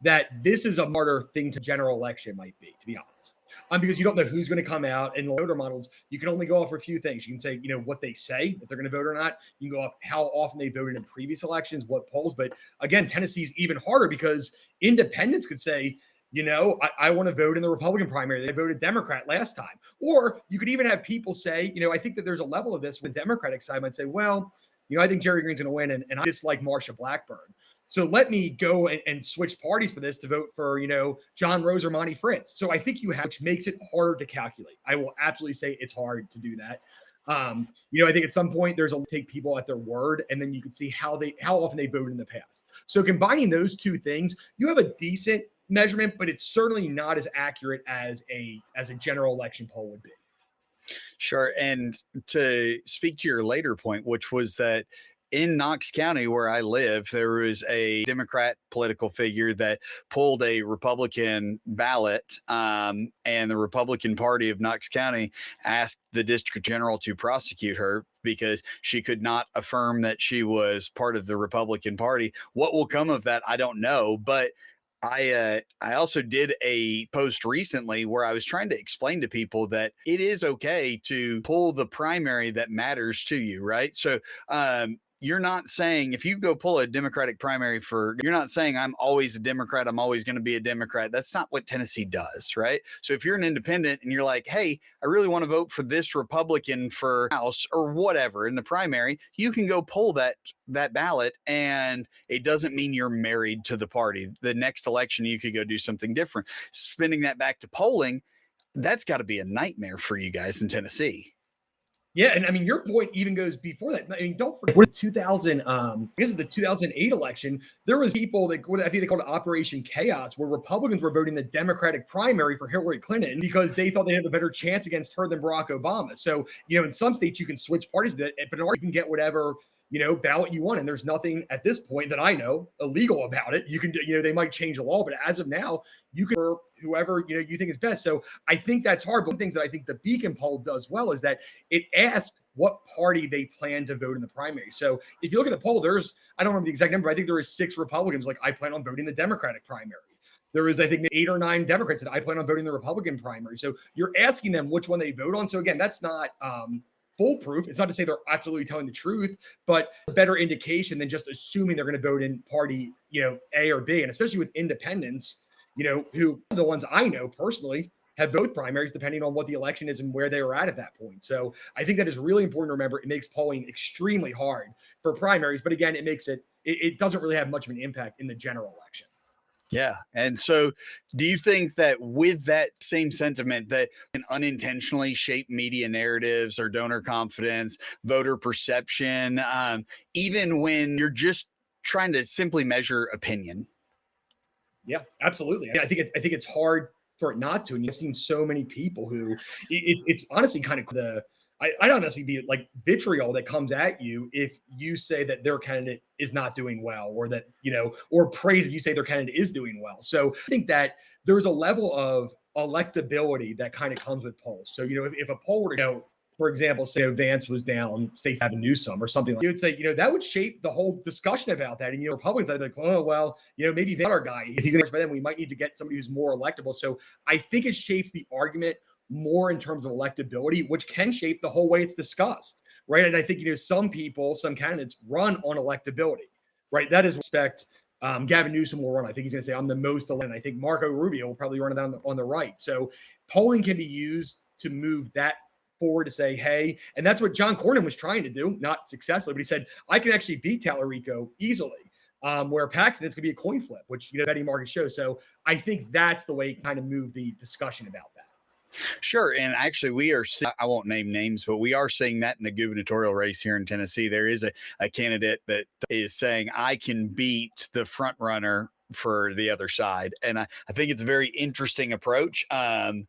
that this is a harder thing to general election might be, to be honest. Because you don't know who's going to come out, and the voter models, you can only go off for a few things. You can say, what they say, if they're going to vote or not. You can go off how often they voted in previous elections, what polls. But again, Tennessee's even harder because independents could say, I want to vote in the Republican primary. They voted Democrat last time. Or you could even have people say, I think that there's a level of this with the Democratic side might say, well, I think Jerry Green's going to win, and I dislike Marsha Blackburn. So let me go and switch parties for this to vote for, John Rose or Monty Fritz. So I think which makes it harder to calculate. I will absolutely say it's hard to do that. I think at some point there's take people at their word, and then you can see how often they voted in the past. So combining those two things, you have a decent measurement, but it's certainly not as accurate as a general election poll would be. Sure. And to speak to your later point, which was that in Knox County, where I live, there was a Democrat political figure that pulled a Republican ballot, and the Republican Party of Knox County asked the district general to prosecute her because she could not affirm that she was part of the Republican Party. What will come of that, I don't know. But I also did a post recently where I was trying to explain to people that it is okay to pull the primary that matters to you, right? So you're not saying, if you go pull a Democratic primary you're not saying I'm always a Democrat, I'm always going to be a Democrat. That's not what Tennessee does, right? So if you're an independent and you're like, hey, I really want to vote for this Republican for House or whatever in the primary, you can go pull that ballot, and it doesn't mean you're married to the party. The next election, you could go do something different. Spinning that back to polling, that's got to be a nightmare for you guys in Tennessee. Yeah, and I mean, your point even goes before that. I mean, don't forget, what 2000, I guess the 2008 election, there was people that, I think they called it Operation Chaos, where Republicans were voting the Democratic primary for Hillary Clinton because they thought they had a better chance against her than Barack Obama. So, in some states you can switch parties, but in order you can get whatever ballot you want. And there's nothing at this point that I know illegal about it. You can do, they might change the law, but as of now, you can for whoever, you think is best. So I think that's hard. But one of the things that I think the Beacon poll does well is that it asks what party they plan to vote in the primary. So if you look at the poll, I don't remember the exact number, but I think there is 6 Republicans like, I plan on voting the Democratic primary. There is, I think, 8 or 9 Democrats that I plan on voting the Republican primary. So you're asking them which one they vote on. So again, that's not foolproof. It's not to say they're absolutely telling the truth, but a better indication than just assuming they're going to vote in party, A or B. And especially with independents, who the ones I know personally have both primaries depending on what the election is and where they were at that point. So I think that is really important to remember. It makes polling extremely hard for primaries, but again, it doesn't really have much of an impact in the general election. Yeah. And so do you think that with that same sentiment that can unintentionally shape media narratives or donor confidence, voter perception, even when you're just trying to simply measure opinion? Yeah, absolutely. I think it's hard for it not to. And you've seen so many people who it's honestly kind of I don't necessarily be like vitriol that comes at you if you say that their candidate is not doing well, or that, or praise if you say their candidate is doing well. So I think that there's a level of electability that kind of comes with polls. So, if a poll were to, for example, say Vance was down, say Gavin Newsom or something, you would say, that would shape the whole discussion about that. And, Republicans, I'd be like, oh, well, maybe that our guy, if he's going to by then, we might need to get somebody who's more electable. So I think it shapes the argument more in terms of electability, which can shape the whole way it's discussed, right? And I think, some candidates run on electability, right? That is respect. Gavin Newsom will run. I think he's going to say, I'm the most elected. I think Marco Rubio will probably run it on the right. So polling can be used to move that forward to say, hey, and that's what John Cornyn was trying to do, not successfully, but he said, I can actually beat Tallarico easily. Where Paxton, it's going to be a coin flip, which, betting market shows. So I think that's the way you kind of move the discussion about that. Sure. And actually, I won't name names, but we are seeing that in the gubernatorial race here in Tennessee. There is a candidate that is saying, I can beat the front runner for the other side. And I think it's a very interesting approach. I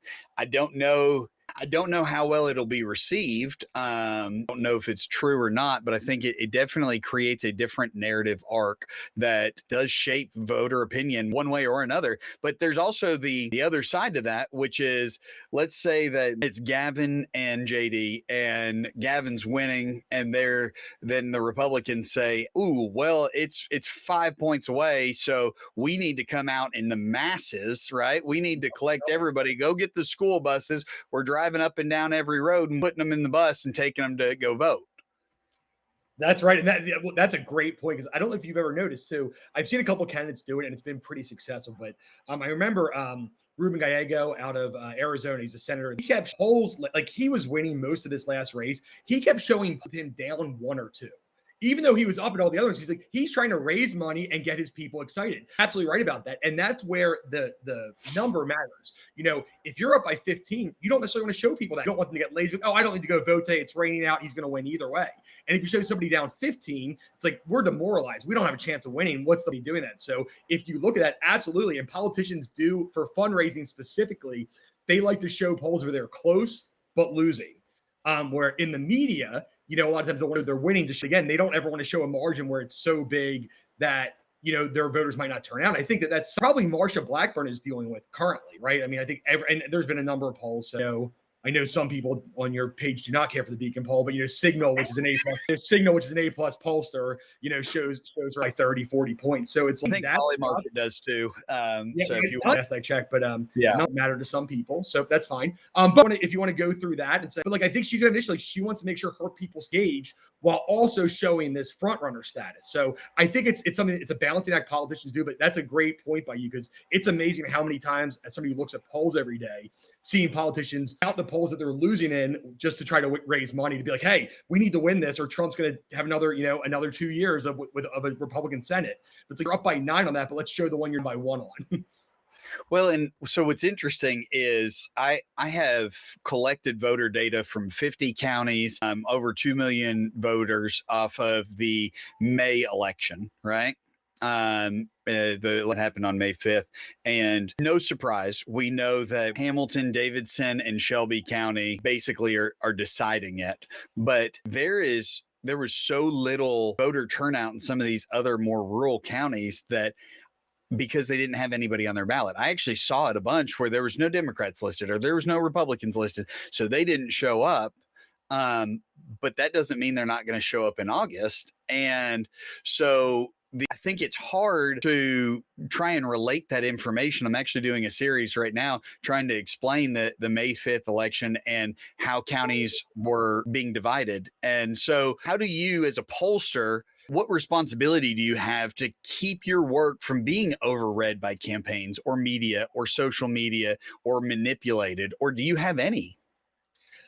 don't know how well it'll be received. I don't know if it's true or not, but I think it definitely creates a different narrative arc that does shape voter opinion one way or another. But there's also the other side to that, which is, let's say that it's Gavin and JD, and Gavin's winning, and then the Republicans say, ooh, well, it's 5 points away, so we need to come out in the masses, right? We need to collect everybody, go get the school buses. We're driving up and down every road and putting them in the bus and taking them to go vote. That's right. And that's a great point, because I don't know if you've ever noticed too. I've seen a couple of candidates do it and it's been pretty successful. But I remember Ruben Gallego out of Arizona, he's a senator. He kept polls like he was winning most of this last race. He kept showing him down 1 or 2. Even though he was up at all the others, he's trying to raise money and get his people excited. Absolutely right about that. And that's where the number matters. If you're up by 15, you don't necessarily want to show people that. You don't want them to get lazy. Oh, I don't need to go vote today. It's raining out. He's going to win either way. And if you show somebody down 15, it's like, we're demoralized. We don't have a chance of winning. What's the doing that? So if you look at that, absolutely. And politicians do, for fundraising specifically, they like to show polls where they're close but losing. Where in the media, a lot of times they're winning. Just again, they don't ever want to show a margin where it's so big that their voters might not turn out. I think that's probably Marsha Blackburn is dealing with currently, right? I mean, I think and there's been a number of polls. So I know some people on your page do not care for the Beacon poll, but Signal, which is an A plus pollster, shows like 30, 40 points. So it's I think Polymarket does too. So if you want that check, but not matter to some people, so that's fine. But if you want to go through that and say, but I think she's initially she wants to make sure her people gauge while also showing this front runner status. So I think it's something, it's a balancing act politicians do, but that's a great point by you, because it's amazing how many times, as somebody who looks at polls every day, seeing politicians out the polls that they're losing in just to try to raise money to be like, hey, we need to win this, or Trump's going to have another 2 years of a Republican Senate. It's like, you're up by 9 on that, but let's show the one you're by 1 on. Well, and so what's interesting is I have collected voter data from 50 counties, over 2 million voters off of the May election, right? What happened on May 5th. And no surprise, we know that Hamilton, Davidson, and Shelby County basically are deciding it. But there is there was so little voter turnout in some of these other more rural counties that because they didn't have anybody on their ballot. I actually saw it a bunch where there was no Democrats listed or there was no Republicans listed. So they didn't show up. But that doesn't mean they're not going to show up in August. And so I think it's hard to try and relate that information. I'm actually doing a series right now trying to explain the May 5th election and how counties were being divided. And so how do you, as a pollster, what responsibility do you have to keep your work from being overread by campaigns or media or social media or manipulated? Or do you have any?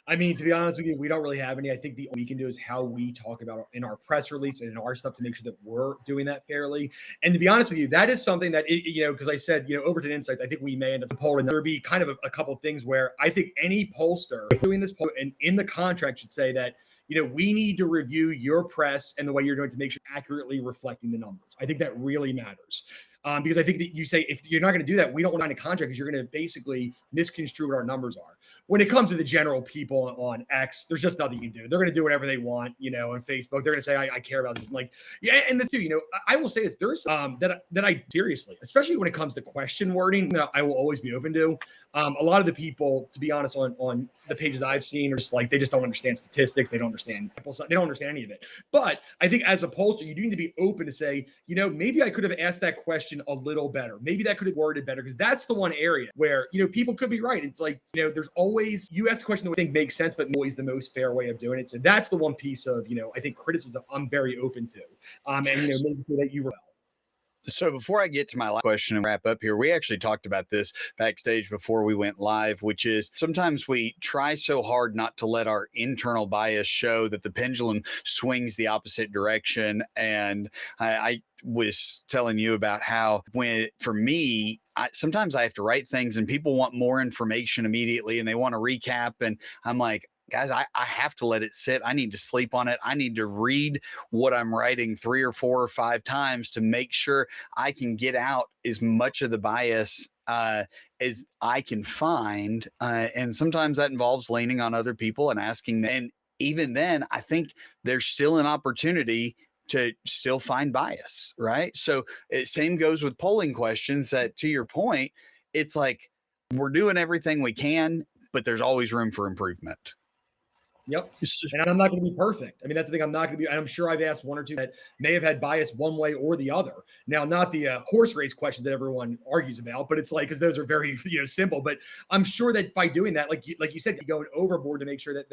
I mean, to be honest with you, we don't really have any. I think the we can do is how we talk about in our press release and in our stuff to make sure that we're doing that fairly. And to be honest with you, that is something that, because I said, Overton Insights, I think we may end up polling. There would be kind of a couple of things where I think any pollster doing this poll and in the contract should say that, we need to review your press and the way you're doing to make sure accurately reflecting the numbers. I think that really matters. Because I think that you say, if you're not going to do that, we don't want to sign a contract because you're going to basically misconstrue what our numbers are. When it comes to the general people on X, there's just nothing you can do. They're going to do whatever they want, on Facebook. They're going to say, I care about this. And and the two, I will say this, there's that I seriously, especially when it comes to question wording, that I will always be open to. A lot of the people, to be honest, on the pages I've seen are just they just don't understand statistics. They don't understand any of it. But I think as a pollster, you do need to be open to say, maybe I could have asked that question a little better. Maybe that could have worded better, because that's the one area where, people could be right. It's there's always, you ask a question that we think makes sense, but always the most fair way of doing it. So that's the one piece of, I think criticism I'm very open to. And, making sure that you were. So before I get to my last question and wrap up here, we actually talked about this backstage before we went live, which is sometimes we try so hard not to let our internal bias show that the pendulum swings the opposite direction. And I was telling you about how for me, sometimes I have to write things and people want more information immediately and they want to recap. And I'm like, guys, I have to let it sit. I need to sleep on it. I need to read what I'm writing 3 or 4 or 5 times to make sure I can get out as much of the bias as I can find. And sometimes that involves leaning on other people and asking them. And even then, I think there's still an opportunity to still find bias, right? So same goes with polling questions, that to your point, it's like we're doing everything we can, but there's always room for improvement. Yep. And I'm not going to be perfect. I mean, that's the thing. I'm not going to be, and I'm sure I've asked 1 or 2 that may have had bias one way or the other. Now, not the horse race questions that everyone argues about, but it's because those are very, simple. But I'm sure that by doing that, like you said, you're going overboard to make sure that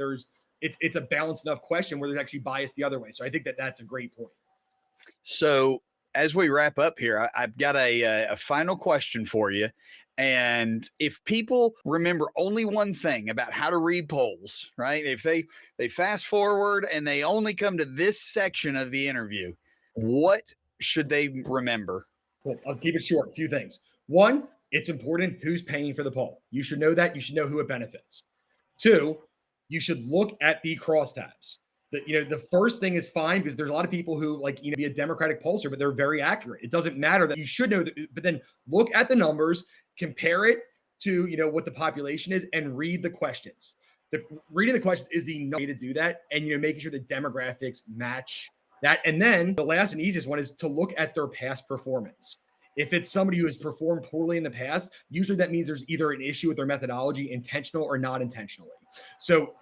it's a balanced enough question where there's actually bias the other way. So I think that that's a great point. So as we wrap up here, I've got a final question for you. And if people remember only one thing about how to read polls, right? If they fast forward and they only come to this section of the interview, what should they remember? Well, I'll keep it short. A few things. 1, it's important who's paying for the poll. You should know that. You should know who it benefits. 2, you should look at the crosstabs. The first thing is fine because there's a lot of people who be a Democratic pollster, but they're very accurate. It doesn't matter that you should know that, but then look at the numbers, compare it to, what the population is, and read the questions. Reading the questions is the way to do that. And, making sure the demographics match that. And then the last and easiest one is to look at their past performance. If it's somebody who has performed poorly in the past, usually that means there's either an issue with their methodology, intentional or not intentionally. So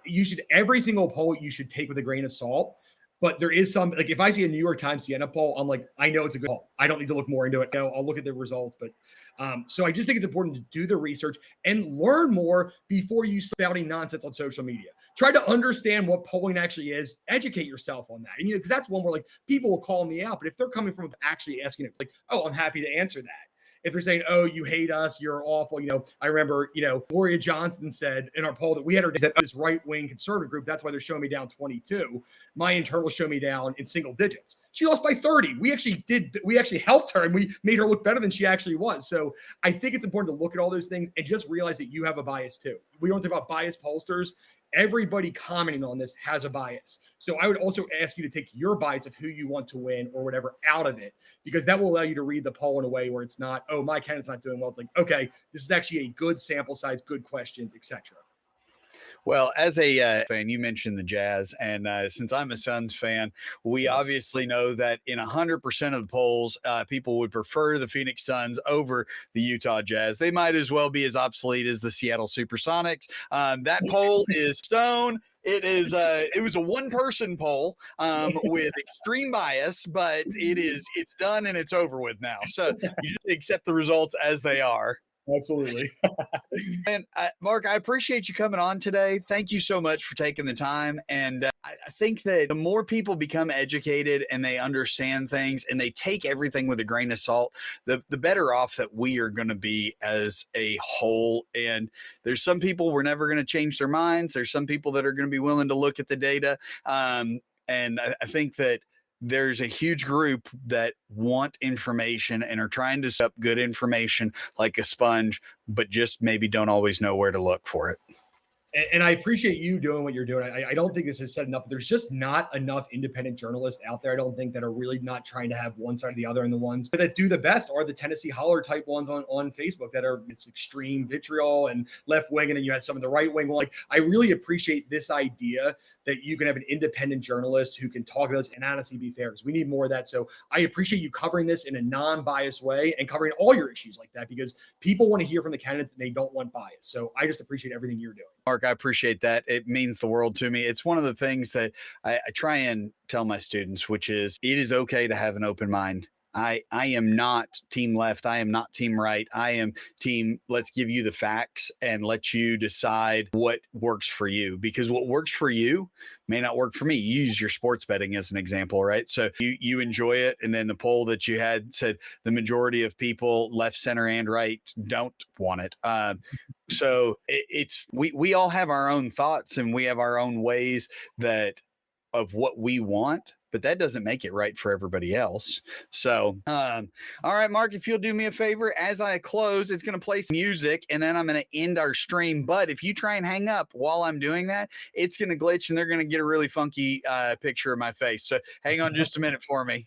every single poll you should take with a grain of salt. But there is some, if I see a New York Times Siena poll, I'm like, I know it's a good poll. I don't need to look more into it. I'll look at the results. But so I just think it's important to do the research and learn more before you spouting nonsense on social media. Try to understand what polling actually is. Educate yourself on that. And, because that's one where people will call me out. But if they're coming from actually asking it, oh, I'm happy to answer that. If they're saying, oh, you hate us, you're awful. I remember, Gloria Johnson said in our poll that we had her that this right-wing conservative group, that's why they're showing me down 22. My internal show me down in single digits. She lost by 30. We actually helped her and we made her look better than she actually was. So I think it's important to look at all those things and just realize that you have a bias too. We don't talk about biased pollsters. Everybody commenting on this has a bias. So I would also ask you to take your bias of who you want to win or whatever out of it, because that will allow you to read the poll in a way where it's not, oh, my candidate's not doing well. It's okay, this is actually a good sample size, good questions, etc. Well, as a fan, you mentioned the Jazz, and since I'm a Suns fan, we Yeah. obviously know that in 100% of the polls, people would prefer the Phoenix Suns over the Utah Jazz. They might as well be as obsolete as the Seattle SuperSonics. That poll is stone. It was a one-person poll with extreme bias, but it's done and it's over with now. So you just accept the results as they are. Absolutely. And Mark, I appreciate you coming on today. Thank you so much for taking the time. And I think that the more people become educated and they understand things and they take everything with a grain of salt, the better off that we are going to be as a whole. And there's some people we're never going to change their minds. There's some people that are going to be willing to look at the data. And I think that there's a huge group that want information and are trying to set up good information like a sponge, but just maybe don't always know where to look for it. And I appreciate you doing what you're doing. I don't think this is said enough. There's just not enough independent journalists out there. I don't think that are really not trying to have one side or the other. And the ones that do the best are the Tennessee Holler type ones on Facebook that are this extreme vitriol and left wing. And then you have some of the right wing. Like, I really appreciate this idea that you can have an independent journalist who can talk about this and honestly be fair, because we need more of that. So I appreciate you covering this in a non-biased way and covering all your issues like that, because people want to hear from the candidates and they don't want bias. So I just appreciate everything you're doing. Mark, I appreciate that. It means the world to me. It's one of the things that I try and tell my students, which is it is okay to have an open mind. I am not team left. I am not team right. I am team, let's give you the facts and let you decide what works for you, because what works for you may not work for me. You use your sports betting as an example, right? So you enjoy it. And then the poll that you had said the majority of people left, center, and right don't want it. So we all have our own thoughts and we have our own ways of what we want, but that doesn't make it right for everybody else. So, all right, Mark, if you'll do me a favor, as I close, it's going to play some music and then I'm going to end our stream. But if you try and hang up while I'm doing that, it's going to glitch and they're going to get a really funky picture of my face. So hang on just a minute for me.